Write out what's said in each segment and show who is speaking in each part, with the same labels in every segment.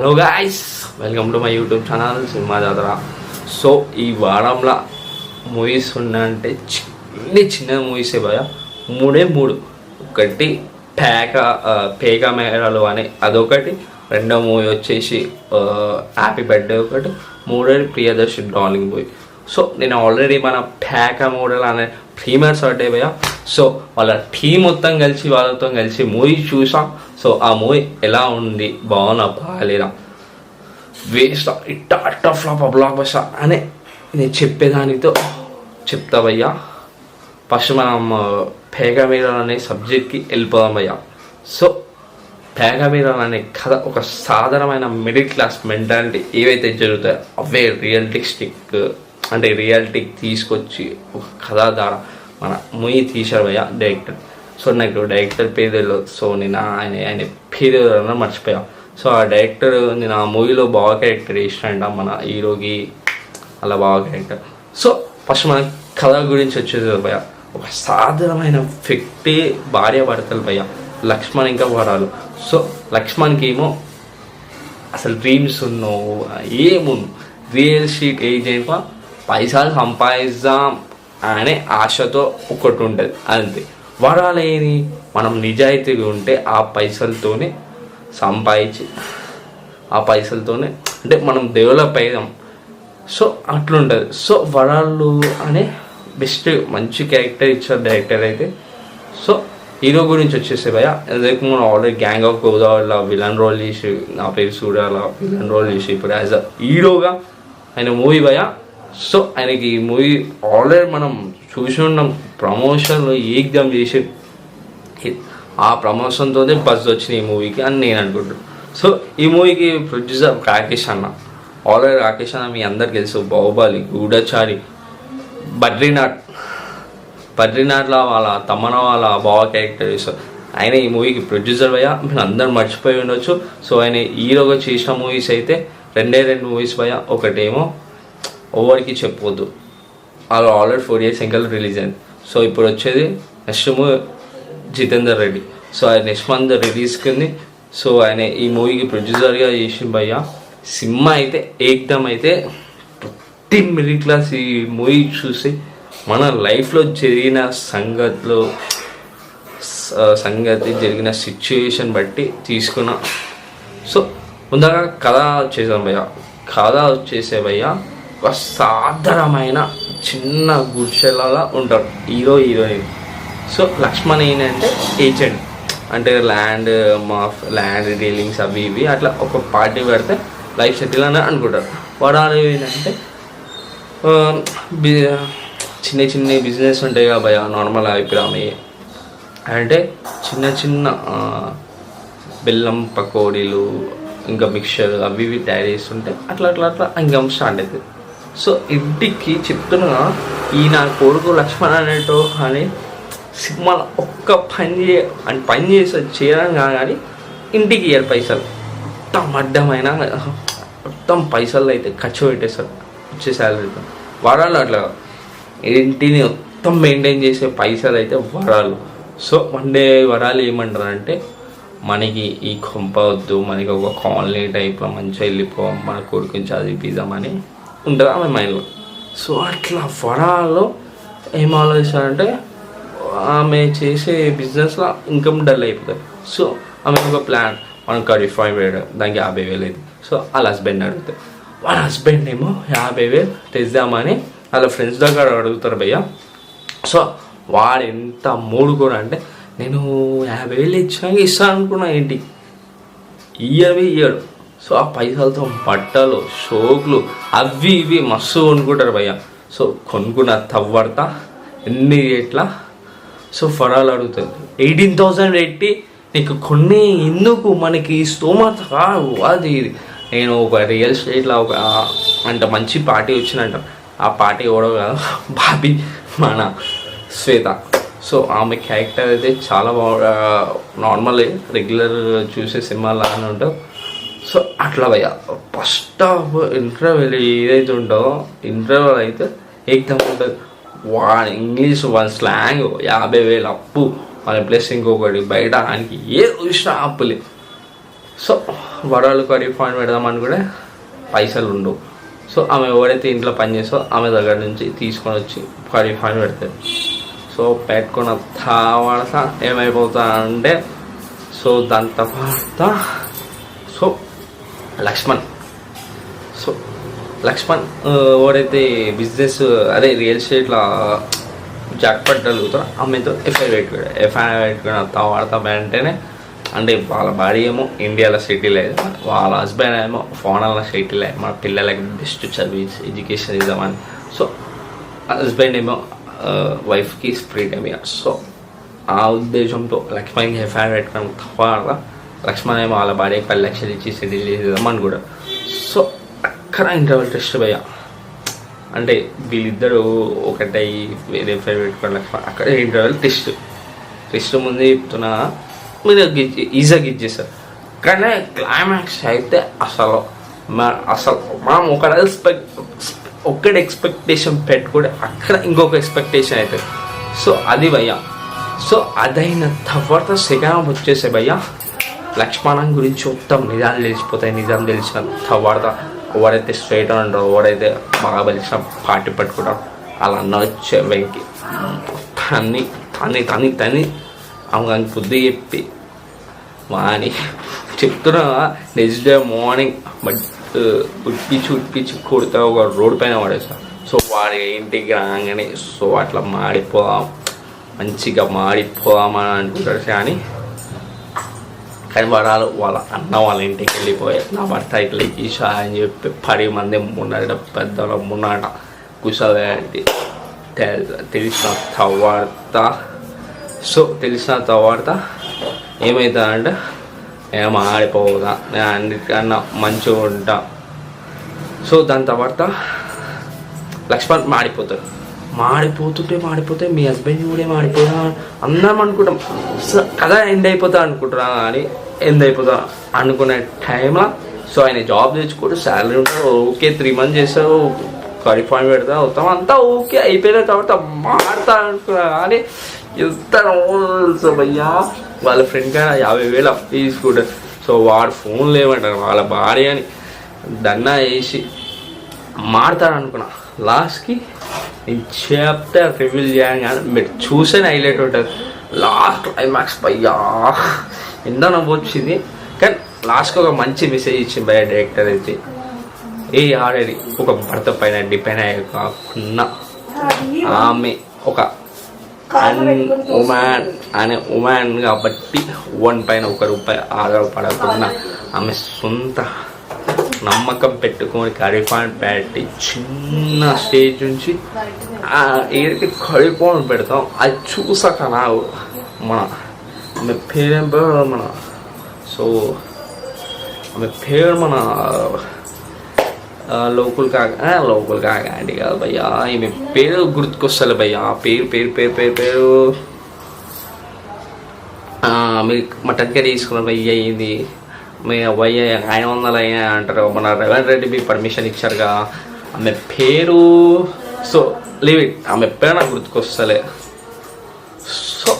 Speaker 1: Hello guys, welcome to my YouTube channel cinema జాతర. So ఈ వారంలో మూవీస్ ఉన్నాయంటే చిన్న మూవీసే భయ. మూడు. ఒకటి పేక మేఘాలు అని అదొకటి, రెండో మూవీ వచ్చేసి హ్యాపీ బర్త్డే ఒకటి, మూడోది ప్రియదర్శి డార్లింగ్ మూవీ. సో నేను ఆల్రెడీ మన పేక మోడల్ అనే ప్రీమియర్స్ అంటే భయ. సో వాళ్ళ టీం మొత్తం కలిసి వాళ్ళతో కలిసి మూవీ చూసాం. సో ఆ మూవీ ఎలా ఉంది, బాగున్నా బాగాలేదా, వేస్ట్ ఇట్ట ఫ్లాప్ బ్లాక్ బస్టర్ అని నేను చెప్పేదానితో చెప్తా భయ్యా. ఫస్ట్ మనం పేక మీద అనే సబ్జెక్ట్కి వెళ్ళిపోదాం భయ్యా. సో పేక మీద అనే కథ ఒక సాధారణమైన మిడిల్ క్లాస్ మెంటాలిటీ ఏవైతే జరుగుతాయో అవే రియాలిటీకి తీసుకొచ్చి ఒక కథ ద్వారా మన మూవీ తీశారు భయ్యా డైరెక్టర్. సో నాకు డైరెక్టర్ పేరు తెలియదు. సో నేను ఆయన పేరు మర్చిపోయా. సో ఆ డైరెక్టర్ నేను ఆ మూవీలో బాగా క్యారెక్టర్ చేసినాయంట మన హీరోకి, అలా బాగా క్యారెక్టర్. సో ఫస్ట్ మన కథ గురించి వచ్చేది భయ్యా. ఒక సాధారణమైన వ్యక్తి భార్య భర్తలు భయ్యా, లక్ష్మణ్ ఇంకా వరాలు. సో లక్ష్మణ్కి ఏమో అసలు డ్రీమ్స్ ఉన్నావు, ఏముంది రియల్ ఎస్టేట్ ఏజెంట్గా పైసలు సంపాదిద్దాం అనే ఆశతో ఒకటి ఉంటుంది అంతే. వరాలేని మనం నిజాయితీగా ఉంటే ఆ పైసలతోనే సంపాదించి ఆ పైసలతోనే అంటే మనం డెవలప్ అయ్యాం. సో అట్లుంటుంది. సో వరాలు అనే బెస్ట్ మంచి క్యారెక్టర్ ఇచ్చారు డైరెక్టర్ అయితే. సో హీరో గురించి వచ్చేసే భయ, ఎందుకు మనం ఆల్రెడీ గ్యాంగ్ ఆఫ్ గోదావరిలో విలన్ రోల్ చేసి, నా పేరు సూర్యాల విలన్ రోల్ చేసి ఇప్పుడు యాజ్ అ హీరోగా ఆయన మూవీ భయ. సో ఆయనకి ఈ మూవీ ఆల్రెడీ మనం చూసి ఉన్నాం, ప్రమోషన్లో ఎగ్జామ్ చేసి ఆ ప్రమోషన్తోనే బజ్ వచ్చింది ఈ మూవీకి అని నేను అనుకుంటున్నాను. సో ఈ మూవీకి ప్రొడ్యూసర్ రాకేష్ అన్న. ఆల్రెడీ రాకేష్ అన్న మీ అందరికి తెలుసు, బాహుబలి, గూఢచారి, బద్రీనాథ్లో వాళ్ళ తమ్మన వాళ్ళ బావ క్యారెక్టర్ చేస్తారు. ఆయన ఈ మూవీకి ప్రొడ్యూసర్ భయ్యా. మీరు అందరు మర్చిపోయి ఉండొచ్చు. సో ఆయన హీరోగా చేసిన మూవీస్ అయితే రెండు మూవీస్ భయ్యా. ఒకటేమో ఓవర్కి చెప్పొద్దు, అది ఆల్రెడీ 4 years ఇంకా రిలీజ్ అయింది. సో ఇప్పుడు వచ్చేది next movie Jithender Reddy. So ఆయన నెక్స్ట్ మంత్ రిలీజ్కి. సో ఆయన ఈ మూవీకి ప్రొడ్యూసర్గా చేసిన భయ్యా. సినిమా అయితే ఏకదమ్ అయితే ప్రతి మిడిల్ క్లాస్ ఈ మూవీ చూసి మన లైఫ్లో జరిగిన సంగతి జరిగిన సిచ్యువేషన్ బట్టి తీసుకున్న. సో ముందుగా కథ వచ్చేసాం భయ్యా. కథ వచ్చేసే భయ్యా ఒక సాధారణమైన చిన్న గుడిసెలాగా ఉంటారు హీరోయిన్. సో లక్ష్మణ్ ఏంటంటే ఏజెంట్, అంటే ల్యాండ్ డీలింగ్స్ అవి ఇవి అట్లా ఒక పార్టీ పెడితే లైఫ్ సెటిల్ అని అనుకుంటారు. వడాలు ఏంటంటే చిన్న బిజినెస్ ఉంటాయి కదా భయ, నార్మల్ అభిప్రాయం అంటే చిన్న బెల్లం పకోడీలు ఇంకా మిక్చర్ అవి ఇవి తయారు చేస్తుంటే అట్లా ఇన్కమ్ స్టార్ట్ అవుతుంది. సో ఇంటికి చెప్తున్నా ఈ నా కొడుకు లక్ష్మణ్ అనేటో అని సినిమాలో ఒక్క పని చేసి చేయడం కానీ ఇంటికి ఇయ్యారు పైసలు. మొత్తం అడ్డమైన మొత్తం పైసలు అయితే ఖర్చు పెట్టేస్తారు వచ్చే శాలరీతో. వరాలు అట్లా ఇంటిని మొత్తం మెయింటైన్ చేసే పైసలు అయితే వరాలు. సో వరాలు ఏమంటారంటే మనకి ఈ కొంప వద్దు, మనకి ఒక కాలనీ టైప్లో మంచిగా వెళ్ళిపోం, మన కొడుకుని చదివిద్దామని ఉంటుంది ఆమె మైండ్లో. సో అట్లా వరాల్లో ఏం ఆలోచిస్తారంటే ఆమె చేసే బిజినెస్లో ఇన్కమ్ డల్ అయిపోతుంది. సో ఆమె ఒక ప్లాన్, మనం 35 వేయడం, దానికి 50,000 అయింది. సో వాళ్ళ హస్బెండ్ అడుగుతారు, వాళ్ళ హస్బెండ్ ఏమో 50,000 తెద్దామని వాళ్ళ ఫ్రెండ్స్ దగ్గర అడుగుతారు భయ్యా. సో వాడు ఎంత మూడు కూడా అంటే నేను 50,000 ఇచ్చాక ఇస్తాను అనుకున్నా, ఏంటి ఇయ్యడు. సో ఆ పైసలతో బట్టలు, షోకులు అవి ఇవి మస్తు కొనుక్కుంటారు భయ్యా. సో కొనుక్కున్న తవ్వడతా ఎన్ని రేట్లా. సో ఫరాలు అడుగుతారు 18,000 పెట్టి నీకు కొన్ని ఎందుకు, మనకి స్తోమత కాదు అది. నేను ఒక రియల్ ఎస్టేట్లో ఒక అంత మంచి పార్టీ వచ్చిందంట. ఆ పార్టీ ఎవడో కాదు, బాబీ మన శ్వేత. సో ఆమె క్యారెక్టర్ అయితే చాలా బాగా నార్మల్ రెగ్యులర్ చూసే సినిమాలాగానే ఉంటుంది. సో అట్లా భయ్యా ఫస్ట్ ఆఫ్ ఇంటర్వ్యూల్ ఏదైతే ఉంటుందో ఇంటర్వ్యూల్ అయితే ఏకదమ్ ఉంటుంది. ఇంగ్లీష్ స్లాంగ్ 50,000 అప్పు, మన ప్లస్ ఇంకొకటి బయట ఆయనకి ఏ చూసినా అప్పులే. సో వరాలు కర్రీ పాయింట్ పెడదామని కూడా పైసలు ఉండవు. సో ఆమె ఎవరైతే ఇంట్లో పని చేస్తో ఆమె దగ్గర నుంచి తీసుకొని వచ్చి కర్రీ పాయింట్ పెడతారు. సో పెట్టుకున్న తర్వాత ఏమైపోతా అంటే సో దాని తర్వాత సో లక్ష్మణ్ ఎవరైతే బిజినెస్ అదే రియల్ ఎస్టేట్లో జాక్పాట్ కలుగుతారో ఆమెతో ఎఫ్ఐఆర్ పెట్టుకున్న తర్వాత వెంటనే అంటే వాళ్ళ భార్య ఏమో ఇండియాలో సెటిల్ అయ్యేది, వాళ్ళ హస్బెండ్ ఏమో ఫారెన్లో సెటిల్ అయ్యి మన పిల్లలకి బెస్ట్ సర్వీస్ ఎడ్యుకేషన్ ఇద్దామని. సో హస్బెండ్ ఏమో వైఫ్కి ఫ్రీడమ్ ఇవ్వాలి. సో ఆ ఉద్దేశంతో లక్ష్మణ్కి ఎఫ్ఐఆర్ పెట్టుకున్న తర్వాత లక్ష్మణ్ ఏమో వాళ్ళ భార్యకి 10 లక్షలు ఇచ్చి సెటిల్ చేద్దామని కూడా. సో అక్కడ ఇంటర్వల్ టెస్ట్ భయ్యా, అంటే వీళ్ళిద్దరూ ఒకటై వేరే ఎఫ్ఐఆర్ పెట్టుకున్న లక్ష్మణ్ అక్కడ ఇంటర్వల్ టెస్ట్ ముందే చెప్తున్నా మీరు ఈజీగా ఇచ్చేస్తారు. కానీ క్లైమాక్స్ అయితే అసలు మనం ఒకటి ఎక్స్పెక్టేషన్ పెట్టుకుంటే అక్కడ ఇంకొక ఎక్స్పెక్టేషన్ అవుతుంది. సో అది భయ్యా. సో అదైన తర్వాత సెకండ్ వచ్చేసే భయ్యా లక్ష్మణం గురించి మొత్తం నిజాలు తెలిసిపోతాయి. నిజం తెలిసిన తర్వాత ఎవరైతే స్ట్రైట్ ఉంటారో ఎవరైతే బాగా తెలిసిన పార్టీ పట్టుకుంటారో అలా అన్న వచ్చే వెంకి తని ఆమె బుద్ధి చెప్పి వాని చెప్తున్నా నెక్స్ట్ డే మార్నింగ్ ఉట్టించి కొడితే ఒక రోడ్డు పైన పడేస్తాను. సో వాడి ఇంటికి రాగానే సో అట్లా మంచిగా మాడిపోదామని అనుకుంటారు. కానీ వాళ్ళ అన్న వాళ్ళ ఇంటికి వెళ్ళిపోయారు. నా భర్త ఇట్లా ఈషా అని చెప్పి 10 మంది మున్నాడ పెద్దల మున్నాట కూర్చోబెట్టి తెలిసిన తర్వాత ఏమవుతుందంటే నేను మాడిపోదా, నేను అన్నిటికన్నా మంచిగా ఉంటా. సో దాని తర్వాత లక్ష్మణ్ మాడిపోతే మీ హస్బెండ్ కూడా మాడిపోతా అందరం అనుకుంటాం. కథ ఎండ్ అయిపోతా అనుకుంటున్నా కానీ ఎండ్ అయిపోతా అనుకునే టైంలో సో ఆయన జాబ్ తెచ్చుకోడు, శాలరీ ఉంటాడు, ఓకే 3 months చేస్తావు, కర్రీ పాయింట్ పెడతా అవుతాం అంతా ఓకే అయిపోయిన తర్వాత మాడతా అనుకున్నా. కానీ ఎంత భయ్యా వాళ్ళ ఫ్రెండ్ కానీ 50,000 అప్పు తీసుకుంటారు. సో వాడు ఫోన్ లేమంటారు వాళ్ళ భార్య అని దన్నా వేసి మాడతాడు అనుకున్నా. లాస్ట్కి నేను చెప్తే రివీల్ చేయాలి కానీ మీరు చూసేనే హైలైట్ ఉంటుంది. లాస్ట్ క్లైమాక్స్ భయ్యా ఎంత నవ్వొచ్చింది. కానీ లాస్ట్కి ఒక మంచి మెసేజ్ ఇచ్చింది భయ్యా డైరెక్టర్ అయితే. ఆల్రెడీ ఒక భర్త పైన డిపెండ్ అయ్యే కాకుండా ఆమె ఒక ఉమెన్ కాబట్టి వన్ పైన 1 రూపాయి ఆధారపడకుండా ఆమె సొంత నమ్మకం పెట్టుకొని కర్రీ పాయింట్ పెట్టి చిన్న స్టేజ్ నుంచి ఏదైతే కర్రీ పాయింట్ పెడతాం అది చూసాక నాకు ఆమె పేరు మన లోకల్ కాగా అండి కాదు భయ్యా, ఈమె పేరు గుర్తుకొస్తలే భయ్యా. పేరు మీరు మటన్ కర్రీ తీసుకున్న భయ్య అయింది మీ భయ్య 500 అయినా అంటారు. మన రేవంత్ రెడ్డి మీ పర్మిషన్ ఇచ్చారుగా ఆమె పేరు. సో లీవ్ ఇట్, ఆమె పేరు నాకు గుర్తుకొస్తలే. సో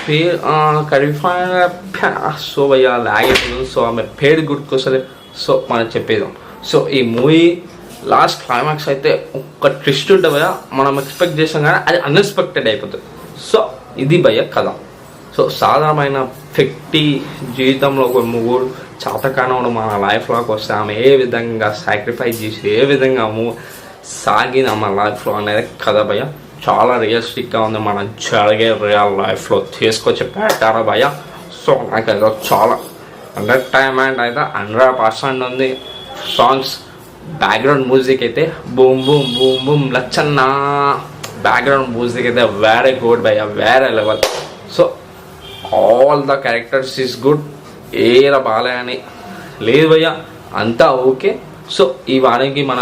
Speaker 1: పేరు కర్రీ సో భయ్యా లాగేస్తుంది. సో ఆమె పేరు గుర్తుకొస్తలే. సో మనం చెప్పేదాం. సో ఈ మూవీ లాస్ట్ క్లైమాక్స్ అయితే ఒక ట్విస్ట్ ఉంటుంది భయ్యా, మనం ఎక్స్పెక్ట్ చేసాం కానీ అది అన్ఎక్స్పెక్టెడ్ అయిపోతుంది. సో ఇది భయ్య కథ. సో సాధారణమైన వ్యక్తి జీవితంలో ఒక ముగ్గురు చాతకానవుడు మన లైఫ్లోకి వస్తే ఆమె ఏ విధంగా సాక్రిఫైస్ చేసి ఏ విధంగా సాగిన మన లైఫ్లో అనేది కథ భయ్య. చాలా రియలిస్టిక్గా ఉంది, మనం జరిగే రియల్ లైఫ్లో తీసుకొచ్చి పెట్టారా భయ్య. సో నాకు ఏదో చాలా ఎంటర్టైన్మెంట్ అయితే 100% ఉంది. సాంగ్స్ బ్యాక్గ్రౌండ్ మ్యూజిక్ అయితే బూమ్ బూమ్ బూమ్ బూమ్ లచ్చన్న బ్యాక్గ్రౌండ్ మ్యూజిక్ అయితే వేరే గుడ్ భయ్య, వేరే level. So all the characters is good, ఏలా బాలే అని లేదు భయ్య, అంతా ఓకే. సో ఈ వారానికి మన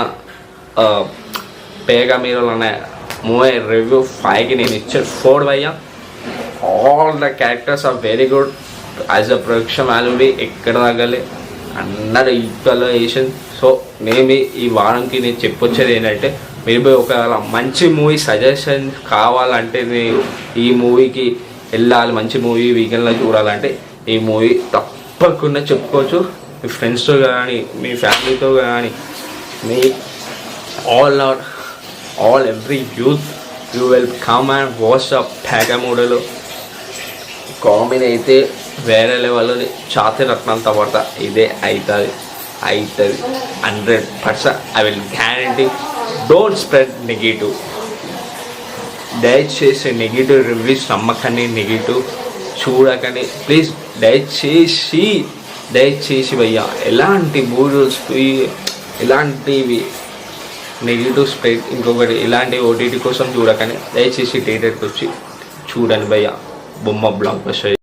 Speaker 1: పేగా మీరు అనే మూవీ రివ్యూ 5కి నేను ఇచ్చాను 4 భయ్య. All the characters are very good. As a production value ఎక్కడ తగ్గలే, అందరూ ఈక్వలైజేషన్. సో నేను ఈ వారంకి నేను చెప్పొచ్చేది ఏంటంటే మీరు ఒకవేళ మంచి మూవీ సజెషన్ కావాలంటే ఈ మూవీకి వెళ్ళాలి, మంచి మూవీ వీకెండ్లో చూడాలంటే ఈ మూవీ తప్పకుండా చెప్పుకోవచ్చు. మీ ఫ్రెండ్స్తో కానీ మీ ఫ్యామిలీతో కానీ మీ all every youth you will come and watch the ప్యాగా మోడల్. కామెడీ అయితే వేరే లెవెల్లో ఛాతి రత్నంత పడతా ఇదే అవుతుంది 100%. I will guarantee. Don't spread negative. దయచేసి నెగిటివ్ రివ్యూస్ నమ్మకండి, నెగిటివ్ చూడకండి ప్లీజ్. దయచేసి భయ్యా ఎలాంటి మూవీస్ ఇలాంటివి నెగిటివ్ స్ప్రెడ్, ఇంకొకటి ఇలాంటి ఓటీటీ కోసం చూడకండి. దయచేసి థియేటర్కి వచ్చి చూడండి భయ్యా. బొమ్మ బ్లాక్ బస్టర్.